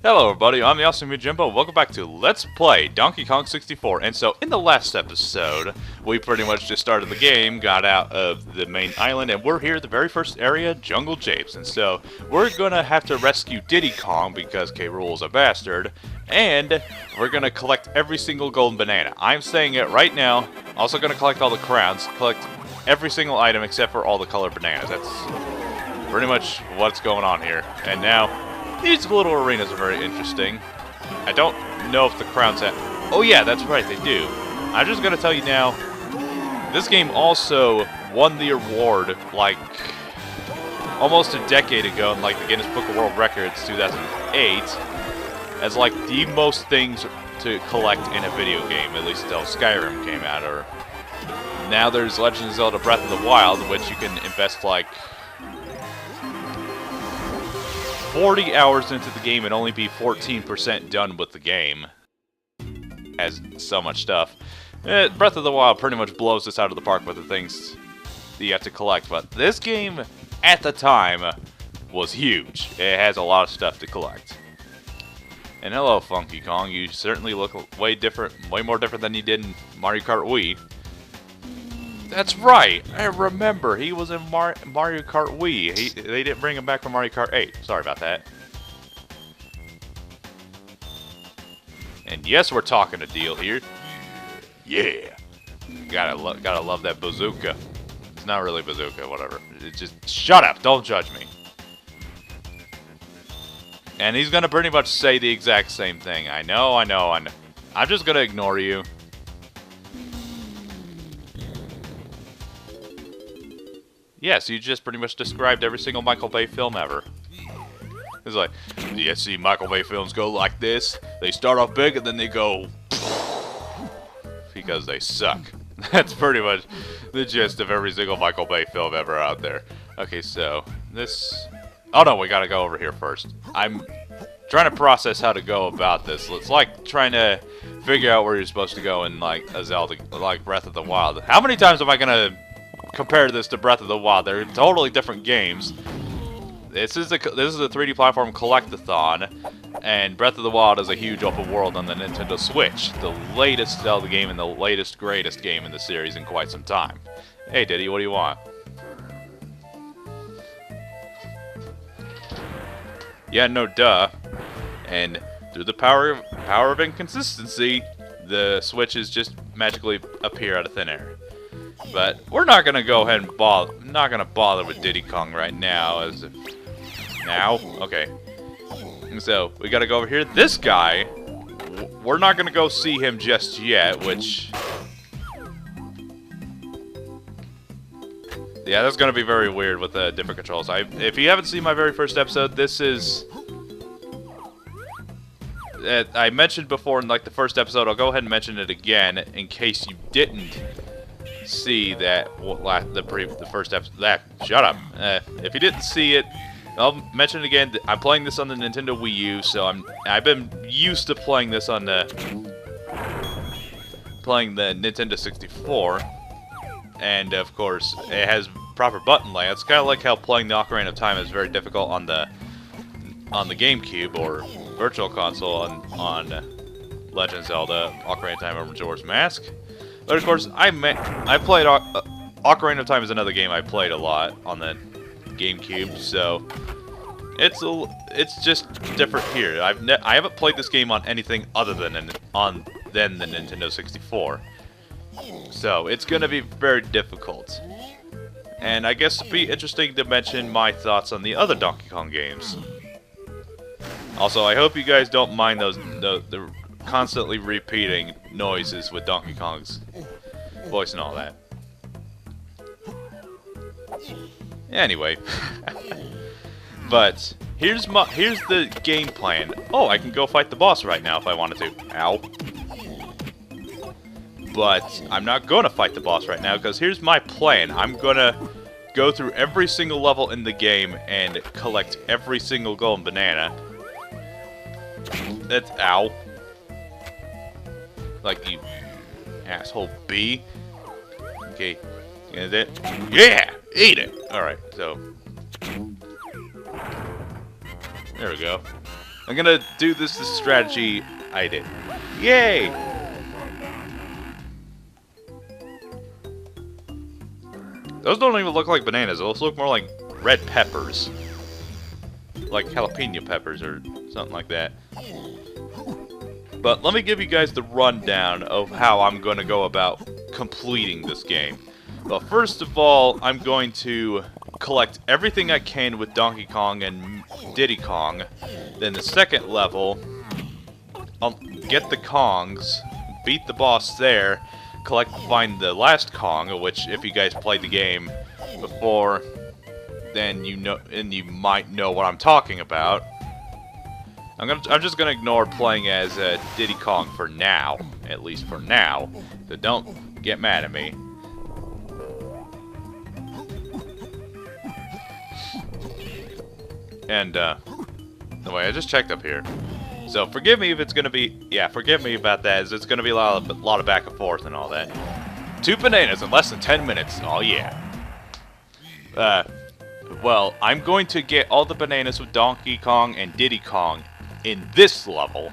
Hello everybody, I'm the Awesome Jimbo. Welcome back to Let's Play Donkey Kong 64. And so, in the last episode, we pretty much just started the game, got out of the main island, and we're here at the very first area, Jungle Japes. And so, we're gonna have to rescue Diddy Kong because K. Rool's a bastard, and we're gonna collect every single golden banana. I'm saying it right now. Also gonna collect all the crowns, collect every single item except for all the colored bananas. That's pretty much what's going on here. And now, these little arenas are very interesting. I don't know if the crowns have... Oh yeah, that's right, they do. I'm just gonna tell you now, this game also won the award, like, almost a decade ago in, like, the Guinness Book of World Records, 2008, as, like, the most things to collect in a video game, at least until Skyrim came out, or... Now there's Legend of Zelda Breath of the Wild, which you can invest, like, 40 hours into the game and only be 14% done with the game. Has so much stuff. Breath of the Wild pretty much blows this out of the park with the things that you have to collect, but this game, at the time, was huge. It has a lot of stuff to collect. And hello, Funky Kong. You certainly look way more different than you did in Mario Kart Wii. That's right! I remember, he was in Mario Kart Wii. They didn't bring him back from Mario Kart 8. Sorry about that. And yes, we're talking a deal here. Yeah! Gotta love that bazooka. It's not really bazooka, whatever. It's just, shut up! Don't judge me. And he's gonna pretty much say the exact same thing. I know. I'm just gonna ignore you. Yes, you just pretty much described every single Michael Bay film ever. It's like, you see Michael Bay films go like this. They start off big and then they go... because they suck. That's pretty much the gist of every single Michael Bay film ever out there. Okay, so, this... Oh no, we gotta go over here first. I'm trying to process how to go about this. It's like trying to figure out where you're supposed to go in, like, a Zelda, like Breath of the Wild. How many times am I gonna... compare this to Breath of the Wild? They're totally different games. This is a 3D platform collectathon, and Breath of the Wild is a huge open world on the Nintendo Switch, the latest Zelda game and the latest greatest game in the series in quite some time. Hey Diddy, what do you want? Yeah, no duh. And through the power of inconsistency, the switches just magically appear out of thin air. But we're not gonna go ahead and bother. I'm not gonna bother with Diddy Kong right now. Now, okay. So we gotta go over here. This guy, we're not gonna go see him just yet. Which, yeah, that's gonna be very weird with the different controls. If you haven't seen my very first episode, this is. I mentioned before in like the first episode. I'll go ahead and mention it again in case you didn't see that the first episode. Shut up. If you didn't see it, I'll mention it again. I'm playing this on the Nintendo Wii U, so I've been used to playing this on the Nintendo 64, and of course it has proper button layouts. Kind of like how playing the Ocarina of Time is very difficult on the GameCube or Virtual Console on Legend of Zelda Ocarina of Time or Majora's Mask. But of course, I played Ocarina of Time is another game I played a lot on the GameCube, so it's just different here. I haven't played this game on anything other than the Nintendo 64, so it's gonna be very difficult. And I guess it'd be interesting to mention my thoughts on the other Donkey Kong games. Also, I hope you guys don't mind the constantly repeating noises with Donkey Kong's voice and all that. Anyway, but here's the game plan. Oh, I can go fight the boss right now if I wanted to. Ow. But I'm not gonna fight the boss right now because here's my plan. I'm gonna go through every single level in the game and collect every single golden banana. That's ow. Like, you asshole bee. Okay. And then, yeah! Eat it! Alright, so. There we go. I'm gonna do this strategy I did. Yay! Those don't even look like bananas. Those look more like red peppers. Like jalapeno peppers or something like that. But let me give you guys the rundown of how I'm going to go about completing this game. Well, first of all, I'm going to collect everything I can with Donkey Kong and Diddy Kong. Then the second level, I'll get the Kongs, beat the boss there, find the last Kong, which if you guys played the game before, then you know, and you might know what I'm talking about. I'm just gonna ignore playing as Diddy Kong for now, at least for now. So don't get mad at me. And the way I just checked up here. So forgive me if it's gonna be, yeah, forgive me about that. As it's gonna be a lot of back and forth and all that. 2 bananas in less than 10 minutes. Oh yeah. Well, I'm going to get all the bananas with Donkey Kong and Diddy Kong in this level,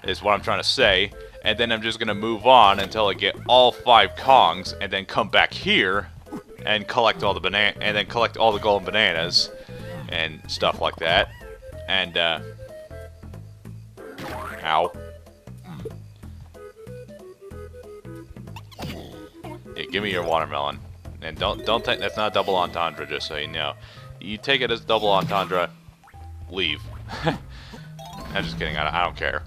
is what I'm trying to say, and then I'm just going to move on until I get all 5 Kongs, and then come back here and collect all the and then collect all the golden bananas and stuff like that. And ow. Yeah, give me your watermelon. And don't take, that's not a double entendre, just so you know. You take it as double entendre, leave. I'm just kidding, I don't care.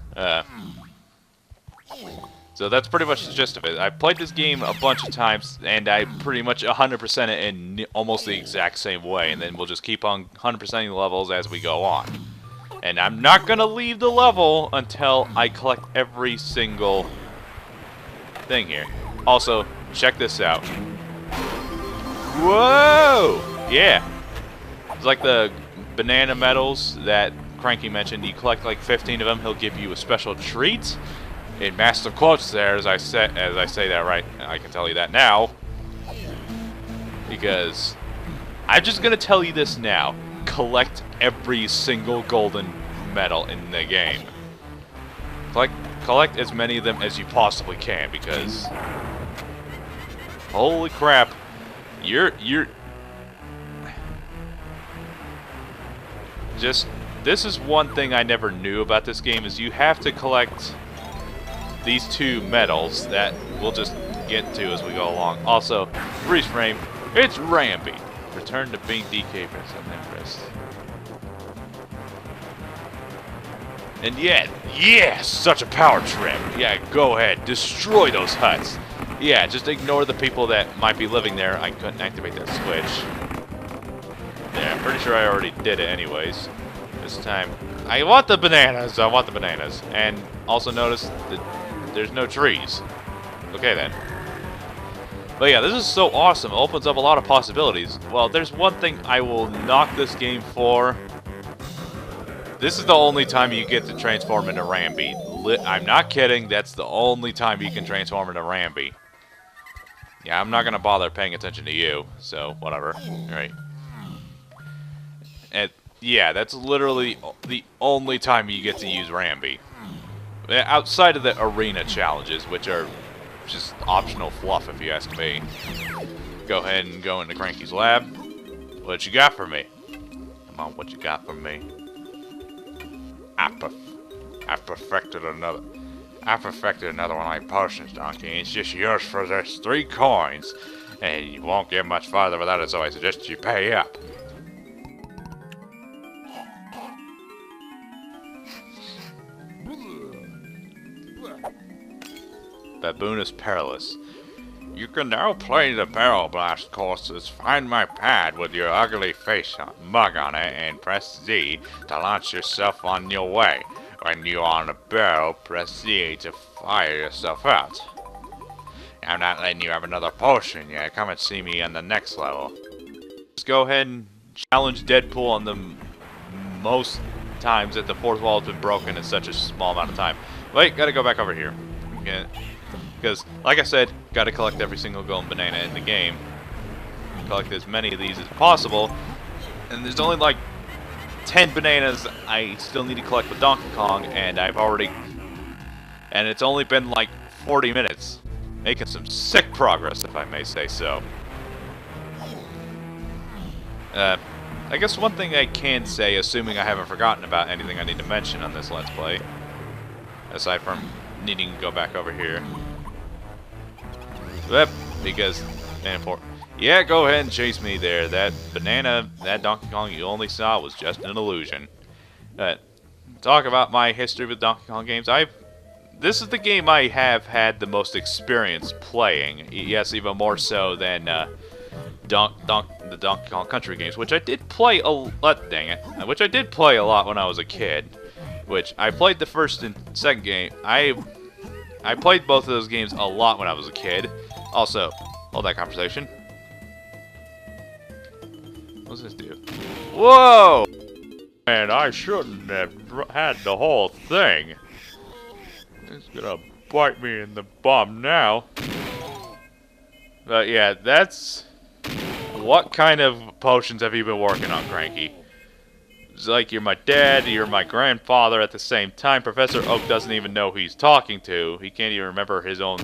So that's pretty much the gist of it. I've played this game a bunch of times, and I pretty much 100% it in almost the exact same way, and then we'll just keep on 100%ing the levels as we go on. And I'm not gonna leave the level until I collect every single thing here. Also, check this out. Whoa! Yeah. It's like the banana medals that Cranky mentioned. You collect like 15 of them, he'll give you a special treat. In massive quotes there, as I say that right, I can tell you that now. Because I'm just gonna tell you this now. Collect every single golden medal in the game. Collect as many of them as you possibly can, because holy crap. This is one thing I never knew about this game, is you have to collect these 2 medals that we'll just get to as we go along. Also, freeze frame, it's Rambi. Return to being DK for something impressed. And yet, yes, such a power trip. Yeah, go ahead, destroy those huts. Yeah, just ignore the people that might be living there. I couldn't activate that switch. Yeah, I'm pretty sure I already did it anyways. This time, I want the bananas. I want the bananas. And also notice that there's no trees. Okay then. But yeah, this is so awesome. It opens up a lot of possibilities. Well, there's one thing I will knock this game for. This is the only time you get to transform into Rambi. I'm not kidding. That's the only time you can transform into Rambi. Yeah, I'm not going to bother paying attention to you, so whatever. Alright. And yeah, that's literally the only time you get to use Rambi. Outside of the arena challenges, which are just optional fluff if you ask me. Go ahead and go into Cranky's lab. What you got for me? Come on, what you got for me? I've perfected another one of my potions, Donkey. It's just yours for this 3 coins. And you won't get much farther without it, so I suggest you pay up. Baboon is perilous. You can now play the barrel blast courses. Find my pad with your ugly face mug on it and press Z to launch yourself on your way. When you're on a barrel, press Z to fire yourself out. I'm not letting you have another potion yet. Come and see me on the next level. Just go ahead and challenge Deadpool on the most times that the 4th wall has been broken in such a small amount of time. Wait, gotta go back over here. Okay. Because, like I said, gotta collect every single golden banana in the game. Collect as many of these as possible. And there's only like 10 bananas I still need to collect with Donkey Kong, and and it's only been like 40 minutes. Making some sick progress, if I may say so. I guess one thing I can say, assuming I haven't forgotten about anything I need to mention on this Let's Play, aside from needing to go back over here. Yep, because, yeah, go ahead and chase me there. That banana, that Donkey Kong you only saw was just an illusion. Talk about my history with Donkey Kong games. This is the game I have had the most experience playing. Yes, even more so than the Donkey Kong Country games, which I did play a lot. Dang it! Which I did play a lot when I was a kid. Which I played the first and second game. I played both of those games a lot when I was a kid. Also, hold that conversation. What's this do? Whoa! Man, I shouldn't have had the whole thing. It's gonna bite me in the bum now. But yeah, that's... What kind of potions have you been working on, Cranky? It's like you're my dad, you're my grandfather at the same time. Professor Oak doesn't even know who he's talking to. He can't even remember his own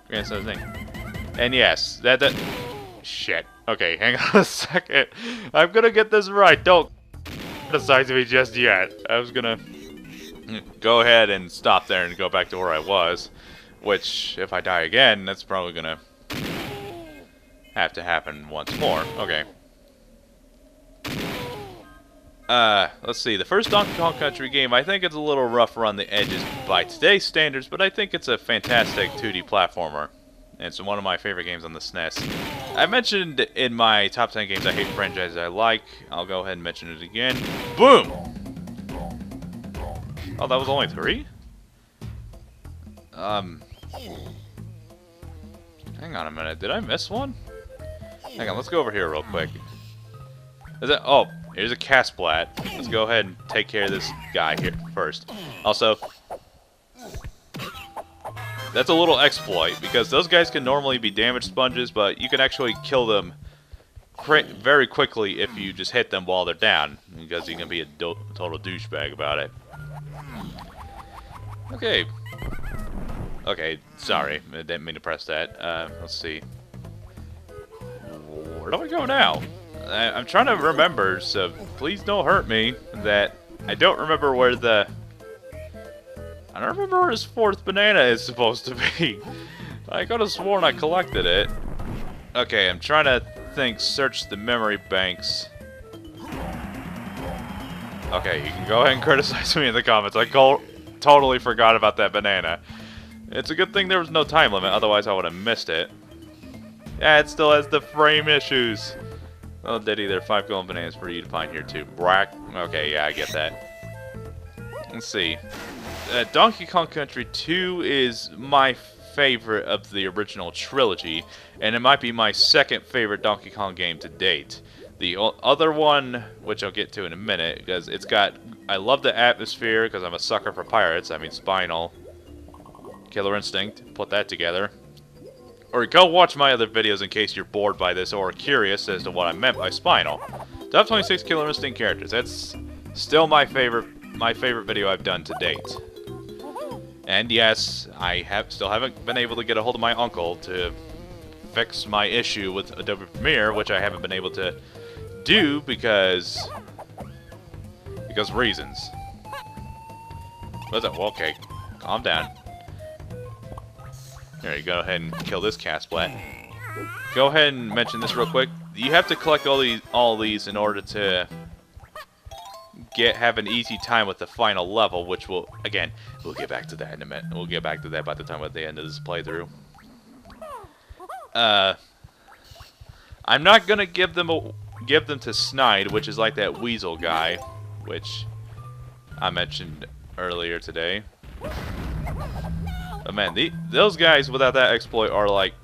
grandson's name. And yes, that... Shit. Okay, hang on a second. I'm gonna get this right. Don't criticize me just yet. I was gonna go ahead and stop there and go back to where I was. Which, if I die again, that's probably gonna have to happen once more. Okay. Let's see. The first Donkey Kong Country game, I think it's a little rough around the edges by today's standards, but I think it's a fantastic 2D platformer. And it's one of my favorite games on the SNES. I mentioned in my top 10 games I hate franchises I like. I'll go ahead and mention it again. Boom! Oh, that was only 3? Hang on a minute. Did I miss one? Hang on, let's go over here real quick. Is that... Oh, here's a Casplat. Let's go ahead and take care of this guy here first. Also... That's a little exploit, because those guys can normally be damage sponges, but you can actually kill them very quickly if you just hit them while they're down, because you can be a total douchebag about it. Okay. Okay, sorry, I didn't mean to press that. Let's see. Where do I go now? I'm trying to remember, so please don't hurt me, that I don't remember where the... I don't remember where his 4th banana is supposed to be. I could have sworn I collected it. Okay, I'm trying to think, search the memory banks. Okay, you can go ahead and criticize me in the comments. I totally forgot about that banana. It's a good thing there was no time limit, otherwise I would have missed it. Yeah, it still has the frame issues. Oh, Diddy, there are 5 golden bananas for you to find here too. Brack. Okay, yeah, I get that. Let's see. Donkey Kong Country 2 is my favorite of the original trilogy, and it might be my second favorite Donkey Kong game to date. The other one, which I'll get to in a minute, because it's got... I love the atmosphere, because I'm a sucker for pirates. I mean, Spinal, Killer Instinct, put that together. Or go watch my other videos in case you're bored by this or curious as to what I meant by Spinal. Top 26 Killer Instinct characters. That's still my favorite video I've done to date. And yes, I still haven't been able to get a hold of my uncle to fix my issue with Adobe Premiere, which I haven't been able to do because reasons. What's that? Well, okay, calm down. Here, you go ahead and kill this Casplat. Go ahead and mention this real quick. You have to collect all these in order to have an easy time with the final level, which will, again, we'll get back to that in a minute. We'll get back to that by the time we're at the end of this playthrough. I'm not gonna give them to Snide, which is like that weasel guy, which I mentioned earlier today. But man, those guys without that exploit are like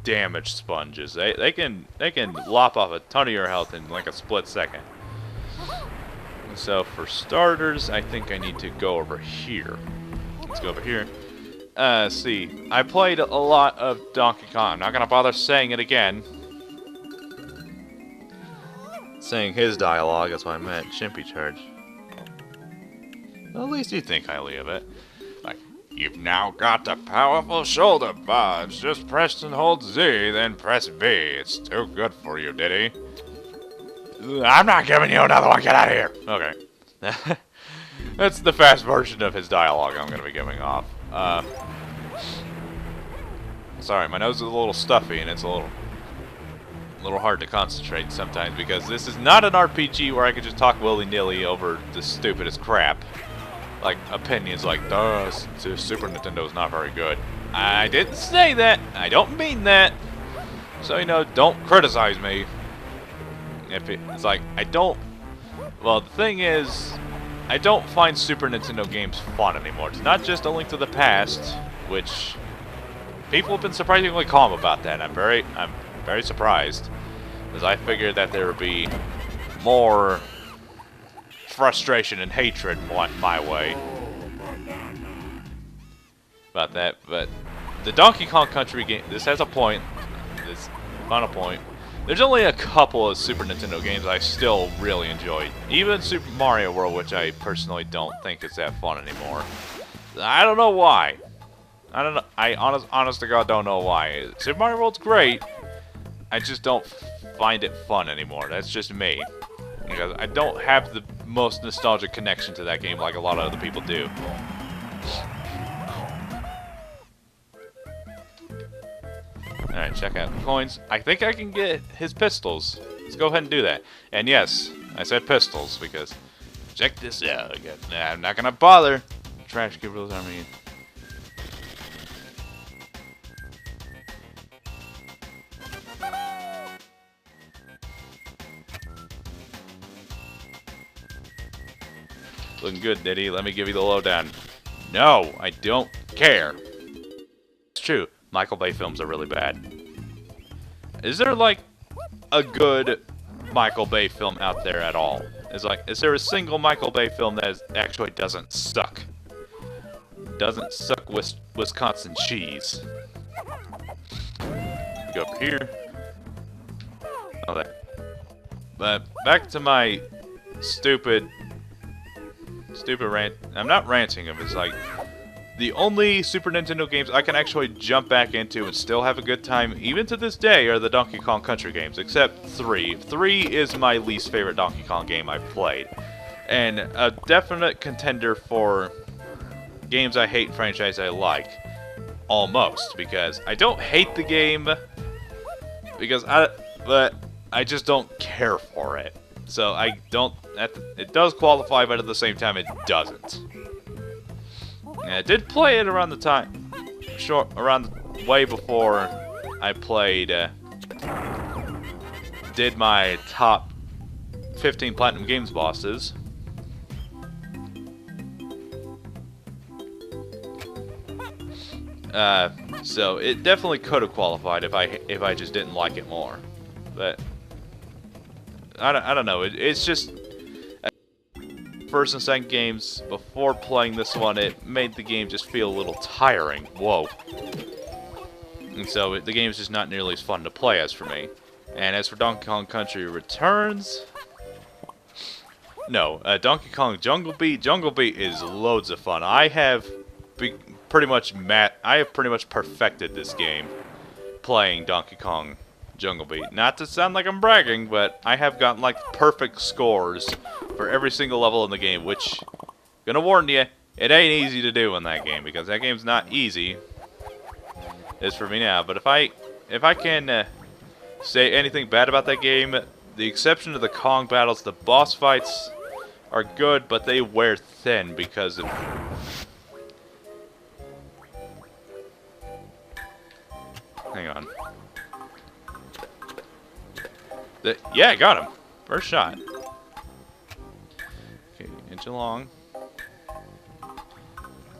damage sponges. They can lop off a ton of your health in like a split second. So for starters, I think I need to go over here. Let's go over here. See, I played a lot of Donkey Kong. I'm not gonna bother saying it again. saying his dialogue, that's what I meant. Chimpy charge. Well, at least you think highly of it. Like, you've now got the powerful shoulder barge. Just press and hold Z, then press B. It's too good for you, Diddy. I'm not giving you another one. Get out of here. Okay. That's the fast version of his dialogue I'm going to be giving off. Sorry, my nose is a little stuffy and it's a little hard to concentrate sometimes because this is not an RPG where I could just talk willy-nilly over the stupidest crap. Like, opinions like, the Super Nintendo is not very good. I didn't say that. I don't mean that. So, you know, don't criticize me. If it's like, I don't... Well, the thing is, I don't find Super Nintendo games fun anymore. It's not just A Link to the Past, which people have been surprisingly calm about that. I'm very surprised, because I figured that there would be more frustration and hatred my way about that. But the Donkey Kong Country game, this has a point. This final point. There's only a couple of Super Nintendo games I still really enjoyed. Even Super Mario World, which I personally don't think is that fun anymore. I don't know why. I don't know. I honest to God don't know why. Super Mario World's great. I just don't find it fun anymore. That's just me. Because I don't have the most nostalgic connection to that game like a lot of other people do. Alright, check out the coins. I think I can get his pistols. Let's go ahead and do that. And yes, I said pistols because check this out again. Nah, I'm not gonna bother. Trash gibbers, I mean. Looking good, Diddy. Let me give you the lowdown. No, I don't care. It's true. Michael Bay films are really bad. Is there, like, a good Michael Bay film out there at all? Is there a single Michael Bay film that actually doesn't suck? Doesn't suck Wisconsin cheese. Go up here. Oh, that. But back to my stupid rant. I'm not ranting him. It's like the only Super Nintendo games I can actually jump back into and still have a good time, even to this day, are the Donkey Kong Country games, except 3. 3 is my least favorite Donkey Kong game I've played. And a definite contender for games I hate, franchise I like. Almost, because I don't hate the game, but I just don't care for it. So I don't, it does qualify, but at the same time it doesn't. And I did play it around the time, way before I played, did my top 15 Platinum Games bosses. So it definitely could have qualified if I just didn't like it more. But I don't know. It's just first and second games before playing this one, it made the game just feel a little tiring. Whoa. And so the game is just not nearly as fun to play as for me. And as for Donkey Kong Country Returns, no, Donkey Kong Jungle Beat is loads of fun. I have pretty much perfected this game playing Donkey Kong Jungle Beat. Not to sound like I'm bragging, but I have gotten like perfect scores for every single level in the game, which, gonna warn you, it ain't easy to do in that game, because that game's not easy. It's for me now, but if I can say anything bad about that game, the exception of the Kong battles, the boss fights are good, but they wear thin because of... Hang on. Yeah, I got him. First shot. Okay, inch along.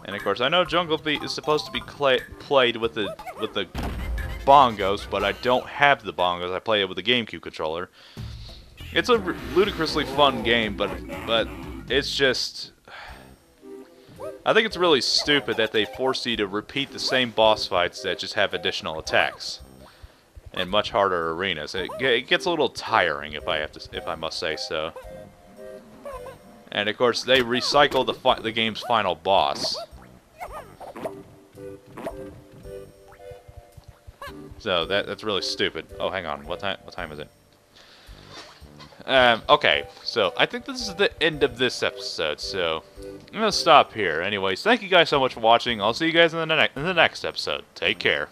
And of course, I know Jungle Beat is supposed to be played with the bongos, but I don't have the bongos. I play it with the GameCube controller. It's a ludicrously fun game, but it's just... I think it's really stupid that they force you to repeat the same boss fights that just have additional attacks. and much harder arenas. It gets a little tiring, if I must say so. And of course, they recycle the game's final boss. So that's really stupid. Oh, hang on. What time is it? Okay, so I think this is the end of this episode, so I'm gonna stop here. Anyways, thank you guys so much for watching. I'll see you guys in the next episode. Take care.